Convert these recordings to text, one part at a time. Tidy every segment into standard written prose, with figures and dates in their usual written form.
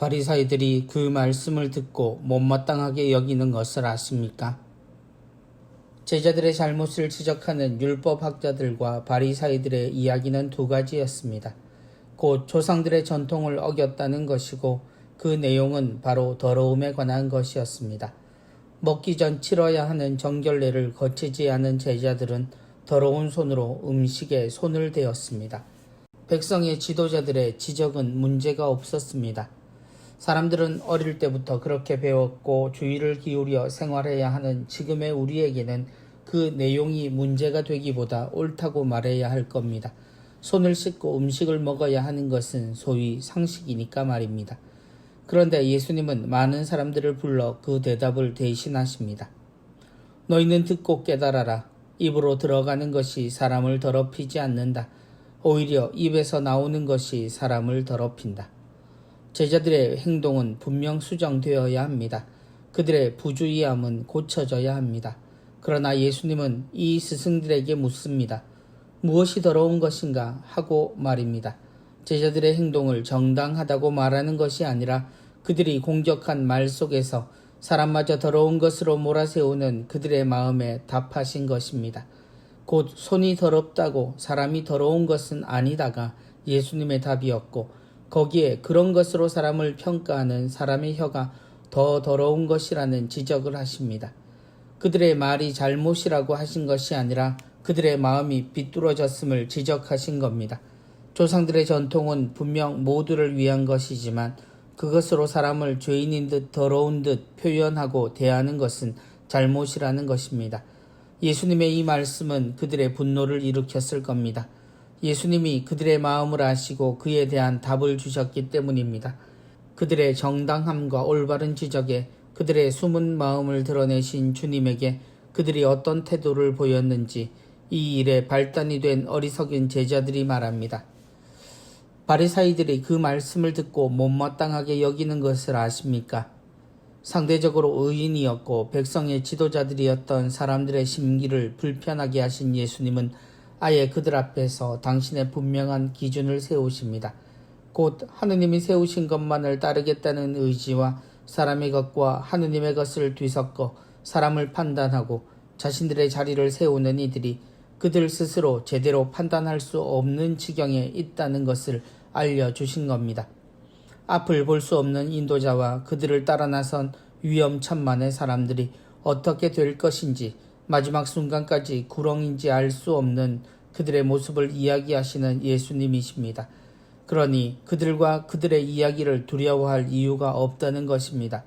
바리사이들이 그 말씀을 듣고 못마땅하게 여기는 것을 아십니까? 제자들의 잘못을 지적하는 율법학자들과 바리사이들의 이야기는 두 가지였습니다. 곧 조상들의 전통을 어겼다는 것이고 그 내용은 바로 더러움에 관한 것이었습니다. 먹기 전 치러야 하는 정결례를 거치지 않은 제자들은 더러운 손으로 음식에 손을 대었습니다. 백성의 지도자들의 지적은 문제가 없었습니다. 사람들은 어릴 때부터 그렇게 배웠고 주의를 기울여 생활해야 하는 지금의 우리에게는 그 내용이 문제가 되기보다 옳다고 말해야 할 겁니다. 손을 씻고 음식을 먹어야 하는 것은 소위 상식이니까 말입니다. 그런데 예수님은 많은 사람들을 불러 그 대답을 대신하십니다. 너희는 듣고 깨달아라. 입으로 들어가는 것이 사람을 더럽히지 않는다. 오히려 입에서 나오는 것이 사람을 더럽힌다. 제자들의 행동은 분명 수정되어야 합니다. 그들의 부주의함은 고쳐져야 합니다. 그러나 예수님은 이 스승들에게 묻습니다. 무엇이 더러운 것인가 하고 말입니다. 제자들의 행동을 정당하다고 말하는 것이 아니라 그들이 공격한 말 속에서 사람마저 더러운 것으로 몰아세우는 그들의 마음에 답하신 것입니다. 곧 손이 더럽다고 사람이 더러운 것은 아니다가 예수님의 답이었고 거기에 그런 것으로 사람을 평가하는 사람의 혀가 더 더러운 것이라는 지적을 하십니다. 그들의 말이 잘못이라고 하신 것이 아니라 그들의 마음이 비뚤어졌음을 지적하신 겁니다. 조상들의 전통은 분명 모두를 위한 것이지만 그것으로 사람을 죄인인 듯 더러운 듯 표현하고 대하는 것은 잘못이라는 것입니다. 예수님의 이 말씀은 그들의 분노를 일으켰을 겁니다. 예수님이 그들의 마음을 아시고 그에 대한 답을 주셨기 때문입니다. 그들의 정당함과 올바른 지적에 그들의 숨은 마음을 드러내신 주님에게 그들이 어떤 태도를 보였는지 이 일에 발단이 된 어리석은 제자들이 말합니다. 바리사이들이 그 말씀을 듣고 못마땅하게 여기는 것을 아십니까? 상대적으로 의인이었고 백성의 지도자들이었던 사람들의 심기를 불편하게 하신 예수님은 아예 그들 앞에서 당신의 분명한 기준을 세우십니다. 곧 하느님이 세우신 것만을 따르겠다는 의지와 사람의 것과 하느님의 것을 뒤섞어 사람을 판단하고 자신들의 자리를 세우는 이들이 그들 스스로 제대로 판단할 수 없는 지경에 있다는 것을 알려주신 겁니다. 앞을 볼 수 없는 인도자와 그들을 따라 나선 위험천만의 사람들이 어떻게 될 것인지 마지막 순간까지 구렁인지 알 수 없는 그들의 모습을 이야기하시는 예수님이십니다. 그러니 그들과 그들의 이야기를 두려워할 이유가 없다는 것입니다.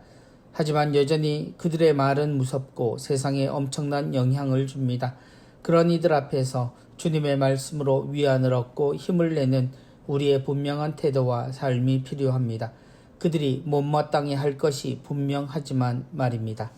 하지만 여전히 그들의 말은 무섭고 세상에 엄청난 영향을 줍니다. 그런 이들 앞에서 주님의 말씀으로 위안을 얻고 힘을 내는 우리의 분명한 태도와 삶이 필요합니다. 그들이 못마땅해 할 것이 분명하지만 말입니다.